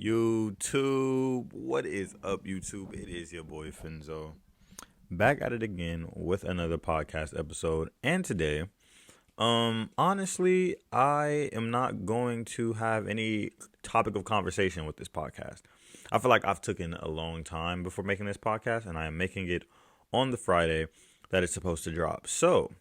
YouTube, what is up, YouTube? It is your boy Finzo, back at it again with another podcast episode. And today, honestly, I am not going to have any topic of conversation with this podcast. I feel like I've taken a long time before making this podcast, and I am making it on the Friday that it's supposed to drop. So,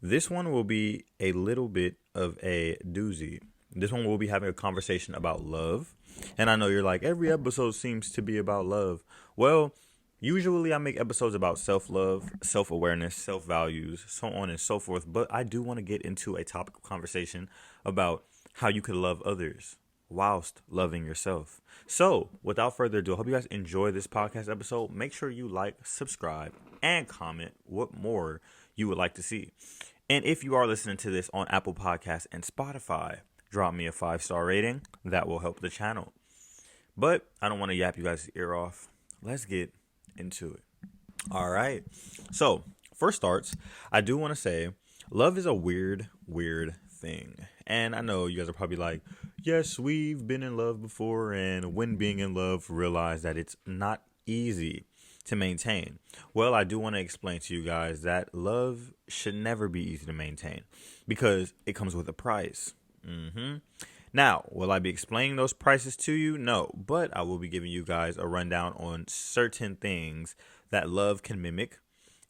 this one will be a little bit of a doozy. This one will be having a conversation about love. And I know you're like, every episode seems to be about love. Well, usually I make episodes about self-love, self-awareness, self-values, so on and so forth. But I do want to get into a topic of conversation about how you could love others whilst loving yourself. So, without further ado, I hope you guys enjoy this podcast episode. Make sure you like, subscribe, and comment what more you would like to see. And if you are listening to this on Apple Podcasts and Spotify, drop me a 5-star rating. That will help the channel. But I don't want to yap you guys' ear off. Let's get into it. All right. So, first starts, I do want to say love is a weird thing. And I know you guys are probably like, yes, we've been in love before. And when being in love, realize that it's not easy to maintain. Well, I do want to explain to you guys that love should never be easy to maintain because it comes with a price. Now, will I be explaining those prices to you? No, but I will be giving you guys a rundown on certain things that love can mimic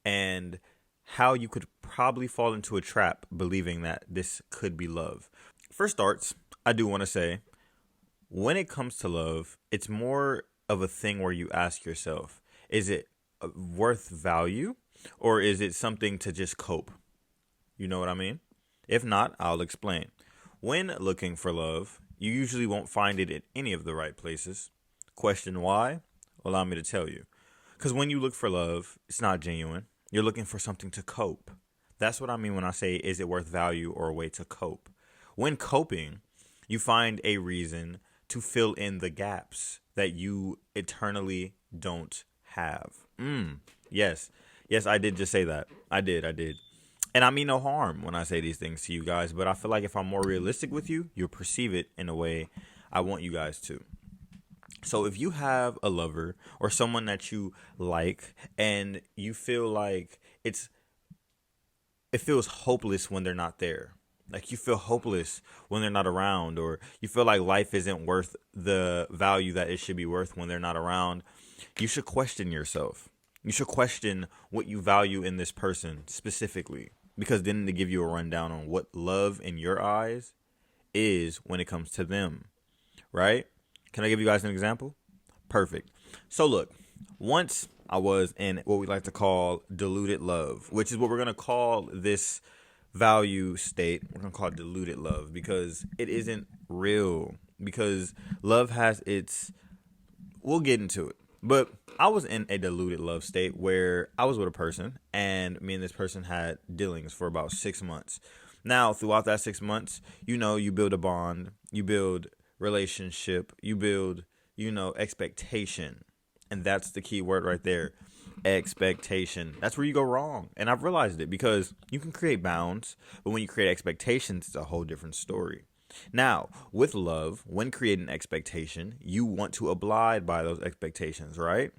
and how you could probably fall into a trap believing that this could be love. For starts, I do want to say when it comes to love, it's more of a thing where you ask yourself, is it worth value or is it something to just cope? You know what I mean? If not, I'll explain. When looking for love, you usually won't find it in any of the right places. Question why? Allow me to tell you. Because when you look for love, it's not genuine. You're looking for something to cope. That's what I mean when I say, is it worth value or a way to cope? When coping, you find a reason to fill in the gaps that you eternally don't have. Yes, I did just say that. I did. And I mean no harm when I say these things to you guys, but I feel like if I'm more realistic with you, you'll perceive it in a way I want you guys to. So if you have a lover or someone that you like and you feel like it feels hopeless when they're not there. Like you feel hopeless when they're not around, or you feel like life isn't worth the value that it should be worth when they're not around, you should question yourself. You should question what you value in this person specifically. Because then to give you a rundown on what love in your eyes is when it comes to them, right? Can I give you guys an example? Perfect. So look, once I was in what we like to call deluded love, which is what we're going to call this value state. We're going to call it deluded love because it isn't real. Because love has we'll get into it. But I was in a deluded love state where I was with a person and me and this person had dealings for about 6 months. Now, throughout that 6 months, you build a bond, you build relationship, you build, expectation. And that's the key word right there. Expectation. That's where you go wrong. And I've realized it because you can create bounds, but when you create expectations, it's a whole different story. Now, with love, when creating expectation, you want to abide by those expectations, right?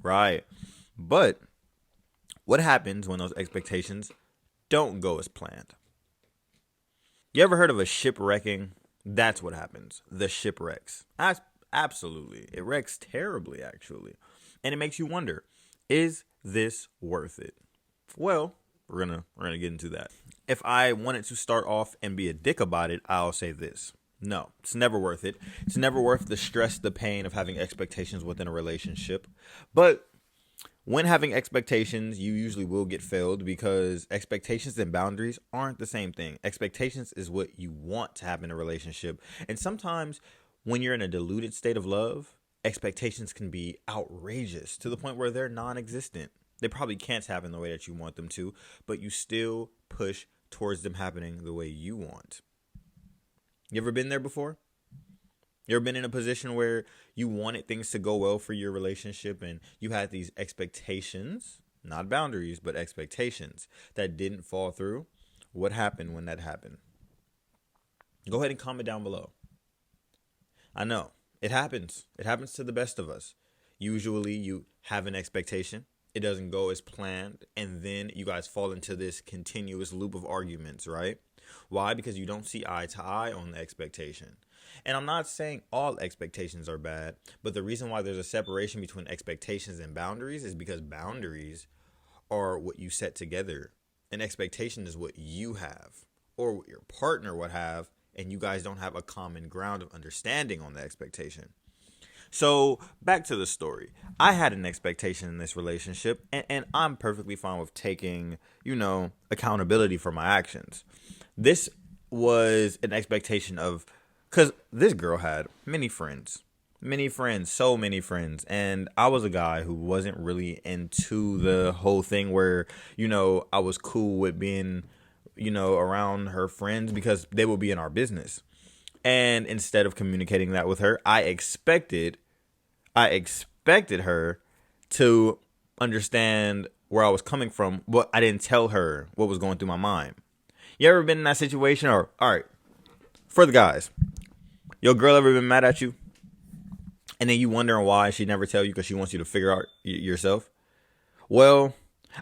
Right. But what happens when those expectations don't go as planned? You ever heard of a ship wrecking? That's what happens. The ship wrecks. Absolutely. It wrecks terribly, actually. And it makes you wonder, is this worth it? Well, we're gonna get into that. If I wanted to start off and be a dick about it, I'll say this. No, it's never worth it. It's never worth the stress, the pain of having expectations within a relationship. But when having expectations, you usually will get failed because expectations and boundaries aren't the same thing. Expectations is what you want to have in a relationship. And sometimes when you're in a deluded state of love, expectations can be outrageous to the point where they're non-existent. They probably can't happen the way that you want them to, but you still push towards them happening the way you want. You ever been there before? You ever been in a position where you wanted things to go well for your relationship and you had these expectations, not boundaries, but expectations that didn't fall through? What happened when that happened? Go ahead and comment down below. I know It happens. It happens to the best of us. Usually you have an expectation. It doesn't go as planned. And then you guys fall into this continuous loop of arguments, right? Why? Because you don't see eye to eye on the expectation. And I'm not saying all expectations are bad, but the reason why there's a separation between expectations and boundaries is because boundaries are what you set together. An expectation is what you have or what your partner would have, and you guys don't have a common ground of understanding on the expectation. So back to the story. I had an expectation in this relationship, and I'm perfectly fine with taking, accountability for my actions. This was an expectation of, because this girl had many friends, so many friends. And I was a guy who wasn't really into the whole thing where, I was cool with being, around her friends because they would be in our business. And instead of communicating that with her, I expected her to understand where I was coming from, but I didn't tell her what was going through my mind. You ever been in that situation? Or, all right, for the guys, your girl ever been mad at you? And then you wondering why she never tell you because she wants you to figure out yourself? Well,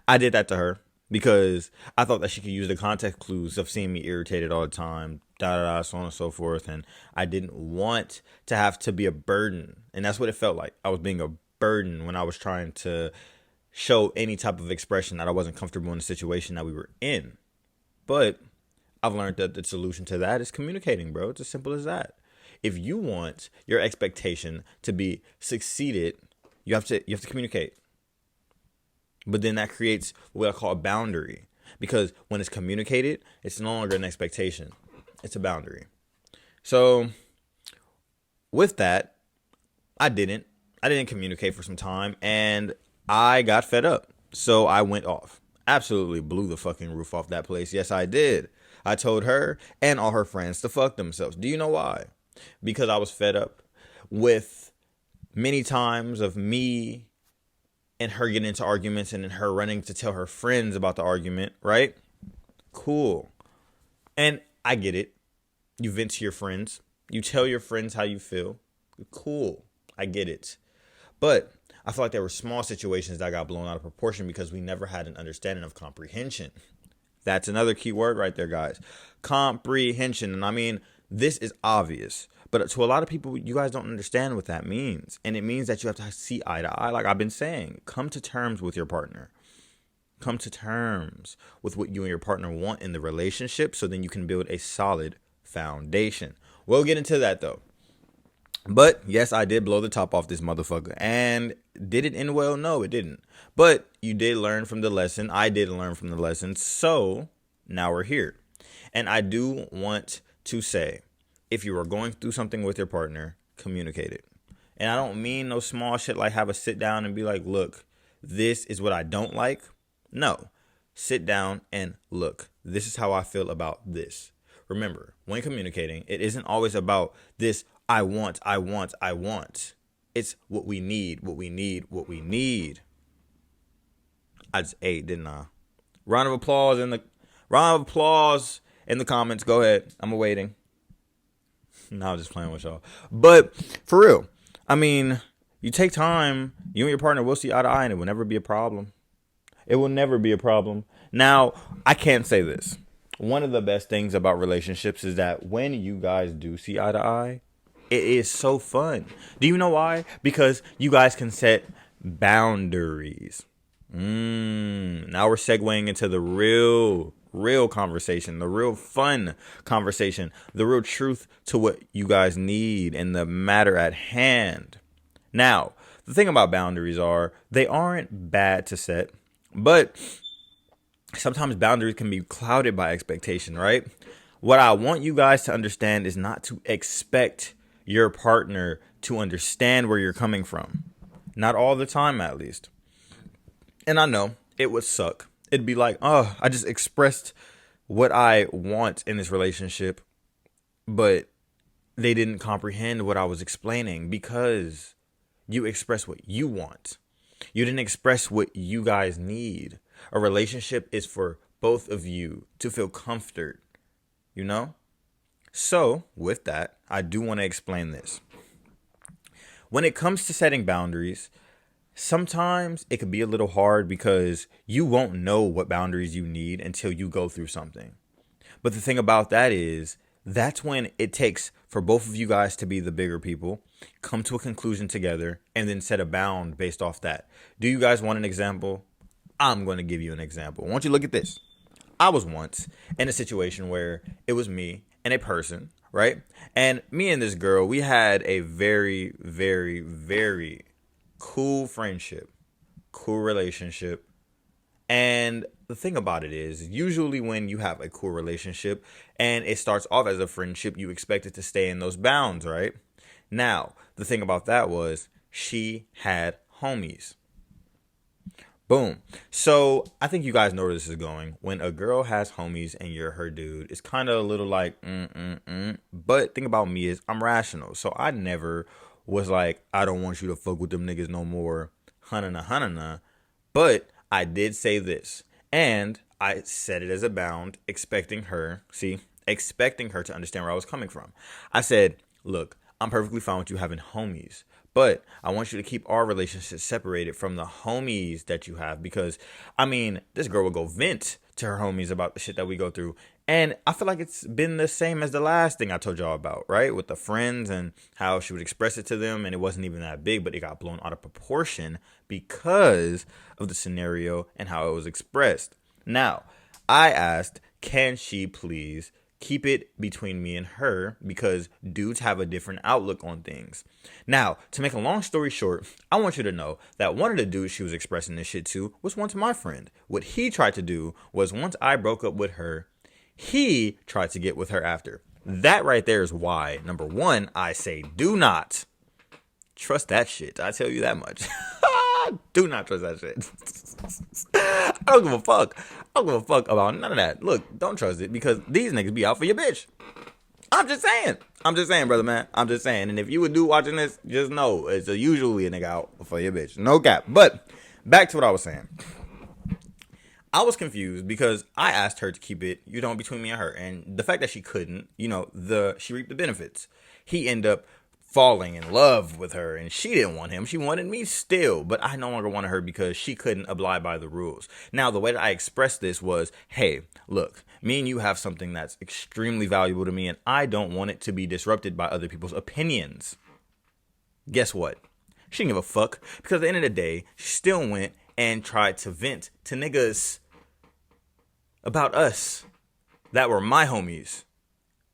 I did that to her because I thought that she could use the context clues of seeing me irritated all the time, so on and so forth. And I didn't want to have to be a burden. And that's what it felt like. I was being a burden when I was trying to show any type of expression that I wasn't comfortable in the situation that we were in. But I've learned that the solution to that is communicating, bro. It's as simple as that. If you want your expectation to be succeeded, you have to communicate. But then that creates what I call a boundary. Because when it's communicated, it's no longer an expectation. It's a boundary. So with that, I didn't communicate for some time, and I got fed up. So I went off. Absolutely blew the fucking roof off that place. Yes, I did. I told her and all her friends to fuck themselves. Do you know why? Because I was fed up with many times of me and her getting into arguments and then her running to tell her friends about the argument, right? Cool. And I get it. You vent to your friends. You tell your friends how you feel. Cool. I get it. But I feel like there were small situations that got blown out of proportion because we never had an understanding of comprehension. That's another key word right there, guys. Comprehension. And I mean, this is obvious. But to a lot of people, you guys don't understand what that means. And it means that you have to see eye to eye. Like I've been saying, come to terms with your partner. Come to terms with what you and your partner want in the relationship so then you can build a solid foundation. We'll get into that, though. But yes, I did blow the top off this motherfucker. And did it end well? No, it didn't. But you did learn from the lesson. I did learn from the lesson. So now we're here. And I do want to say, if you are going through something with your partner, communicate it. And I don't mean no small shit like have a sit down and be like, look, this is what I don't like. No, sit down and look, this is how I feel about this. Remember, when communicating, it isn't always about this, I want. It's what we need. I just ate, didn't I? Round of applause in the comments. Go ahead. I'm awaiting. No, I'm just playing with y'all. But for real, I mean, you take time, you and your partner will see eye to eye, and it will never be a problem. It will never be a problem. Now, I can't say this. One of the best things about relationships is that when you guys do see eye to eye, it is so fun. Do you know why? Because you guys can set boundaries. Now we're segueing into the real conversation, the real fun conversation, the real truth to what you guys need and the matter at hand. Now, the thing about boundaries are they aren't bad to set, but sometimes boundaries can be clouded by expectation, right? What I want you guys to understand is not to expect your partner to understand where you're coming from. Not all the time, at least. And I know it would suck. It'd be like, oh, I just expressed what I want in this relationship, but they didn't comprehend what I was explaining because you expressed what you want. You didn't express what you guys need. A relationship is for both of you to feel comfort, you know? So, with that, I do want to explain this. when it comes to setting boundaries, sometimes it could be a little hard because you won't know what boundaries you need until you go through something. But the thing about that is, that's when it takes for both of you guys to be the bigger people, come to a conclusion together, and then set a bound based off that. Do you guys want an example? I'm going to give you an example. I want you to look at this. I was once in a situation where it was me and a person, right? And me and this girl, we had a very, very, very cool friendship, cool relationship. And the thing about it is, usually when you have a cool relationship and it starts off as a friendship, you expect it to stay in those bounds, right? Now, the thing about that was she had homies. Boom. So I think you guys know where this is going. When a girl has homies and you're her dude, it's kind of a little like, But thing about me is I'm rational. So I never was like, I don't want you to fuck with them niggas no more. Hanana. But I did say this, and I said it as a bound, expecting her to understand where I was coming from. I said, look, I'm perfectly fine with you having homies, but I want you to keep our relationship separated from the homies that you have, because, I mean, this girl will go vent to her homies about the shit that we go through. And I feel like it's been the same as the last thing I told y'all about, right? With the friends and how she would express it to them, and it wasn't even that big, but it got blown out of proportion because of the scenario and how it was expressed. Now, I asked, can she please keep it between me and her, because dudes have a different outlook on things. Now, to make a long story short, I want you to know that one of the dudes she was expressing this shit to was once my friend. What he tried to do was, once I broke up with her, he tried to get with her after. That right there is why, number one, I say do not trust that shit. I tell you that much. Do not trust that shit. I don't give a fuck. I don't give a fuck about none of that. Look, don't trust it, because these niggas be out for your bitch. I'm just saying, brother, man. I'm just saying. And if you would do watching this, just know it's usually a nigga out for your bitch. No cap. But back to what I was saying. I was confused because I asked her to keep it, between me and her. And the fact that she couldn't, she reaped the benefits. He ended up falling in love with her, and she didn't want him. She wanted me still, but I no longer wanted her because she couldn't abide by the rules. Now, the way that I expressed this was, hey, look, me and you have something that's extremely valuable to me, and I don't want it to be disrupted by other people's opinions. Guess what? She didn't give a fuck, because at the end of the day, she still went and tried to vent to niggas about us that were my homies.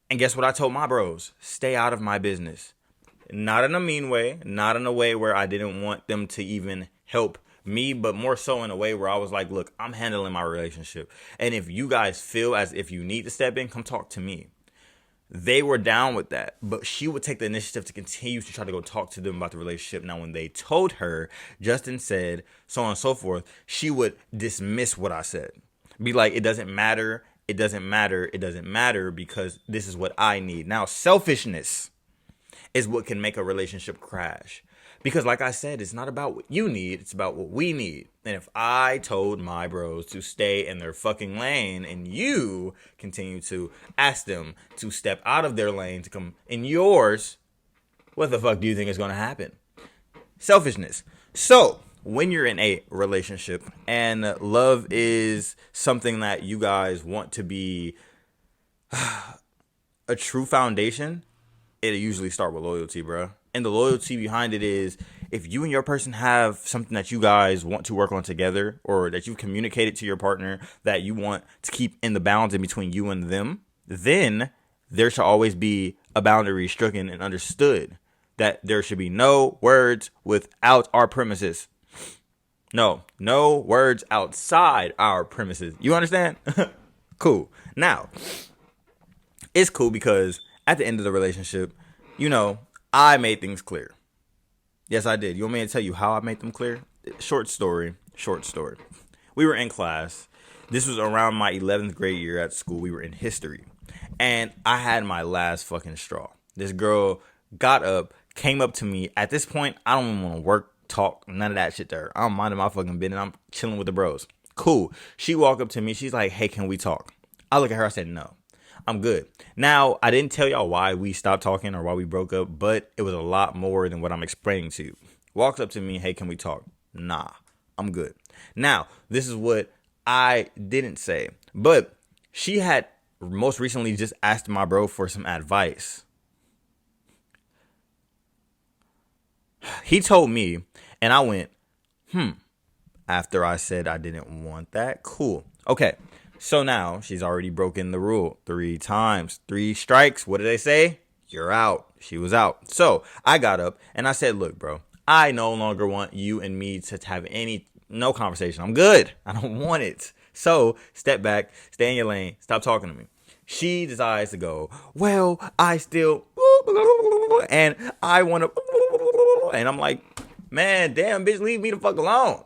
And guess what I told my bros? Stay out of my business. Not in a mean way, not in a way where I didn't want them to even help me, but more so in a way where I was like, look, I'm handling my relationship. And if you guys feel as if you need to step in, come talk to me. They were down with that, but she would take the initiative to continue to try to go talk to them about the relationship. Now, when they told her, Justin said, so on and so forth, she would dismiss what I said. Be like, it doesn't matter, because this is what I need. Now, selfishness is what can make a relationship crash. Because like I said, it's not about what you need, it's about what we need. And if I told my bros to stay in their fucking lane and you continue to ask them to step out of their lane to come in yours, what the fuck do you think is going to happen? Selfishness. So, when you're in a relationship and love is something that you guys want to be a true foundation, it'll usually start with loyalty, bro. And the loyalty behind it is, if you and your person have something that you guys want to work on together, or that you've communicated to your partner that you want to keep in the bounds in between you and them, then there should always be a boundary stricken and understood that there should be no words without our premises. No words outside our premises. You understand? Cool. Now, it's cool because at the end of the relationship, I made things clear. Yes, I did. You want me to tell you how I made them clear? Short story. We were in class. This was around my 11th grade year at school. We were in history. And I had my last fucking straw. This girl got up, came up to me. At this point, I don't even want to work, talk, none of that shit to her. I'm minding my fucking business. I'm chilling with the bros. Cool. She walked up to me. She's like, hey, can we talk? I look at her. I said, no. I'm good. Now, I didn't tell y'all why we stopped talking or why we broke up, but it was a lot more than what I'm explaining to you. Walks up to me, hey, can we talk? Nah, I'm good. Now, this is what I didn't say, but she had most recently just asked my bro for some advice. He told me, and I went, after I said I didn't want that. Cool. Okay. So now she's already broken the rule 3 times. 3 strikes. What did they say? You're out. She was out. So I got up and I said, look, bro, I no longer want you and me to have no conversation. I'm good. I don't want it. So step back, stay in your lane, stop talking to me. She decides to go, well, I still, and I want to, and I'm like, man, damn, bitch, leave me the fuck alone.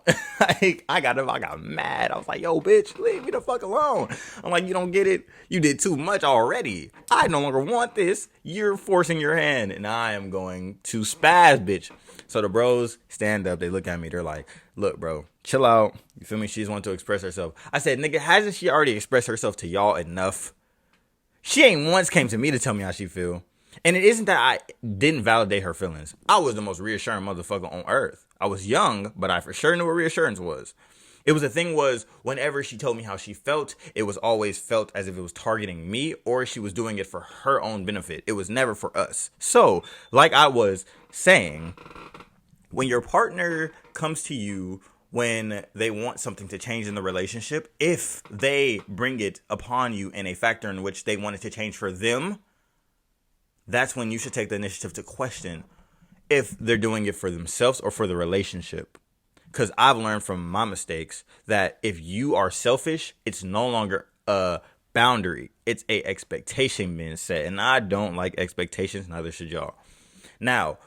I got mad. I was like, yo, bitch, leave me the fuck alone. I'm like, you don't get it? You did too much already. I no longer want this. You're forcing your hand, and I am going to spaz, bitch. So the bros stand up. They look at me. They're like, look, bro, chill out. You feel me? She just wanted to express herself. I said, nigga, hasn't she already expressed herself to y'all enough? She ain't once came to me to tell me how she feel. And it isn't that I didn't validate her feelings. I was the most reassuring motherfucker on earth. I was young, but I for sure knew what reassurance was. It was the thing was, whenever she told me how she felt, it was always felt as if it was targeting me or she was doing it for her own benefit. It was never for us. So, like I was saying, when your partner comes to you when they want something to change in the relationship, if they bring it upon you in a factor in which they want it to change for them, that's when you should take the initiative to question if they're doing it for themselves or for the relationship. Because I've learned from my mistakes that if you are selfish, it's no longer a boundary. It's a expectation being set. And I don't like expectations, neither should y'all. Now,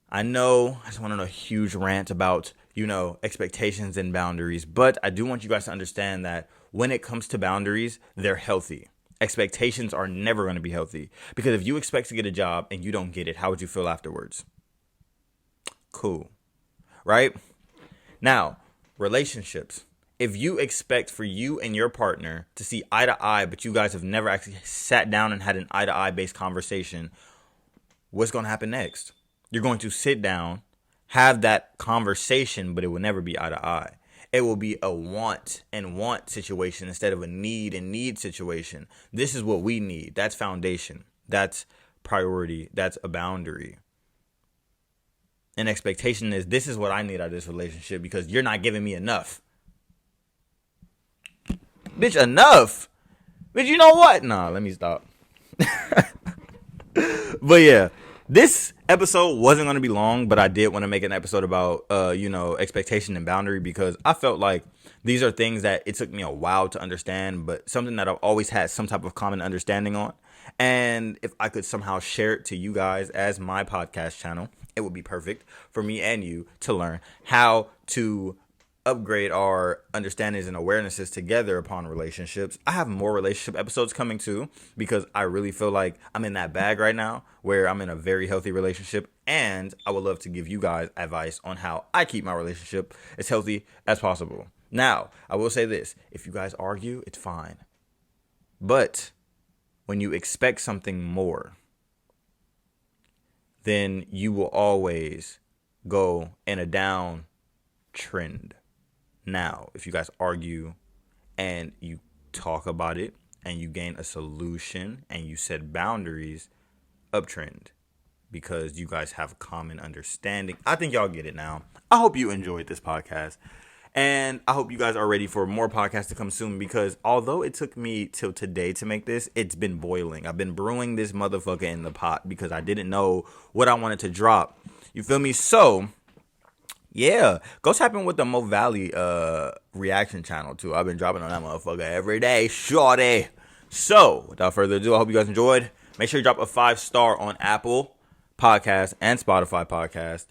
I know I just went on a huge rant about, expectations and boundaries. But I do want you guys to understand that when it comes to boundaries, they're healthy. Expectations are never going to be healthy. Because if you expect to get a job and you don't get it, how would you feel afterwards? Cool. Right? Now, relationships. If you expect for you and your partner to see eye to eye, but you guys have never actually sat down and had an eye to eye based conversation, what's going to happen next? You're going to sit down, have that conversation, but it will never be eye to eye. It will be a want and want situation instead of a need and need situation. This is what we need. That's foundation. That's priority. That's a boundary. An expectation is, this is what I need out of this relationship because you're not giving me enough. Bitch, enough? Bitch, you know what? Nah, let me stop. But yeah, this episode wasn't going to be long, but I did want to make an episode about, expectation and boundary because I felt like these are things that it took me a while to understand, but something that I've always had some type of common understanding on. And if I could somehow share it to you guys as my podcast channel, it would be perfect for me and you to learn how to upgrade our understandings and awarenesses together upon relationships. I have more relationship episodes coming too because I really feel like I'm in that bag right now where I'm in a very healthy relationship, and I would love to give you guys advice on how I keep my relationship as healthy as possible. Now, I will say this. If you guys argue, it's fine. But when you expect something more, then you will always go in a down trend. Now, if you guys argue and you talk about it and you gain a solution and you set boundaries, uptrend, because you guys have a common understanding. I think y'all get it now. I hope you enjoyed this podcast. And I hope you guys are ready for more podcasts to come soon because although it took me till today to make this, it's been boiling. I've been brewing this motherfucker in the pot because I didn't know what I wanted to drop. You feel me? So, yeah, go tap in with the Mo Valley reaction channel too. I've been dropping on that motherfucker every day. Shorty. So, without further ado, I hope you guys enjoyed. Make sure you drop a 5-star on Apple Podcast and Spotify Podcast.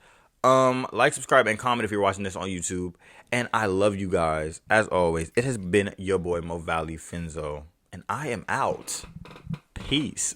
Like, subscribe, and comment if you're watching this on YouTube. And I love you guys. As always, it has been your boy Mo Valley Finzo. And I am out. Peace.